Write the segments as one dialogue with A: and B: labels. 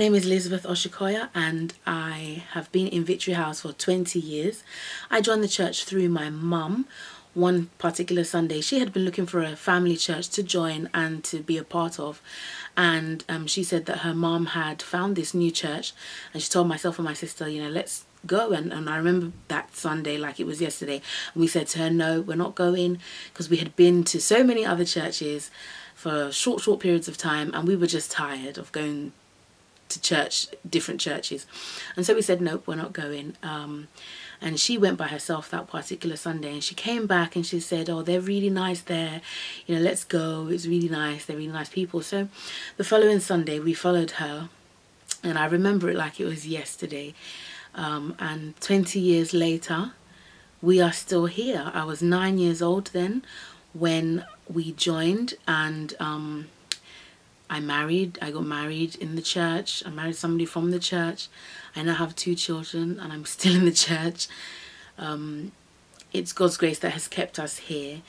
A: name is Elizabeth Oshikoya and I have been in Victory House for 20 years. I joined the church through my mum. One particular Sunday, she had been looking for a family church to join and to be a part of. And she said that her mum had found this new church and she told myself and my sister, you know, let's go. And I remember that Sunday like it was yesterday. And we said to her, no, we're not going, because we had been to so many other churches for short periods of time and we were just tired of going to church, different churches. And so we said, nope, we're not going. And she went by herself that particular Sunday and she came back and she said, oh, they're really nice there, you know, let's go, it's really nice, they're really nice people. So the following Sunday we followed her and I remember it like it was yesterday. And 20 years later we are still here. I was 9 years old then when we joined, and I got married in the church. I married somebody from the church. I now have 2 children and I'm still in the church. It's God's grace that has kept us here.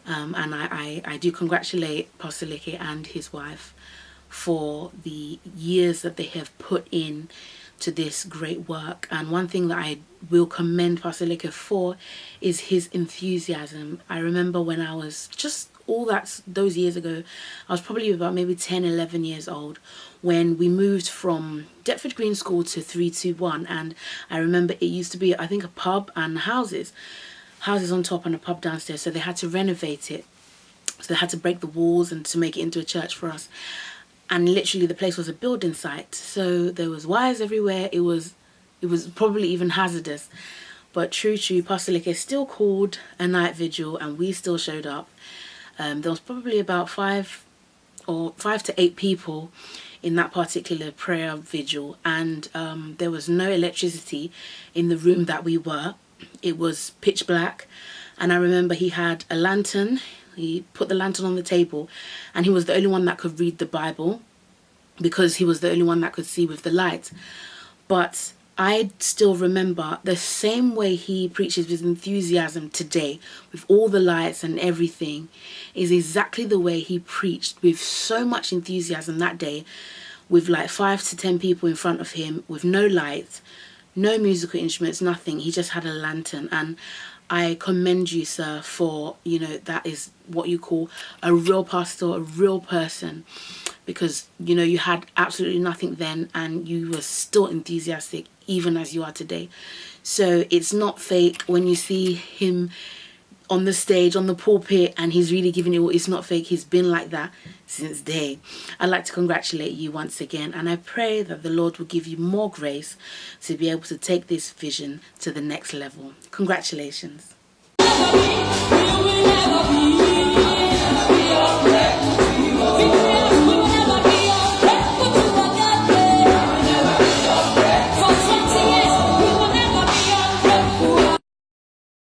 A: And I do congratulate Pastor Licky and his wife for the years that they have put in to this great work. And one thing that I will commend Pastor Licky for is his enthusiasm. I remember when I was just those years ago, I was probably about maybe 10, 11 years old when we moved from Deptford Green School to 321. And I remember it used to be, I think, a pub and houses on top and a pub downstairs. So they had to renovate it. So they had to break the walls and to make it into a church for us. And literally the place was a building site. So there was wires everywhere. It was probably even hazardous. But true, Pastor Licky still called a night vigil and we still showed up. There was probably about 5 to 8 people in that particular prayer vigil, and there was no electricity in the room that we were. It was pitch black, and I remember he had a lantern. He put the lantern on the table, and he was the only one that could read the Bible because he was the only one that could see with the light. But I still remember the same way he preaches with enthusiasm today, with all the lights and everything, is exactly the way he preached with so much enthusiasm that day, with like 5 to 10 people in front of him, with no lights, no musical instruments, nothing. He just had a lantern. And I commend you, sir, for, you know, that is what you call a real pastor, a real person. Because, you know, you had absolutely nothing then and you were still enthusiastic even as you are today. So it's not fake when you see him on the stage, on the pulpit, and he's really giving it all. It's not fake. He's been like that since day. I'd like to congratulate you once again, and I pray that the Lord will give you more grace to be able to take this vision to the next level. Congratulations.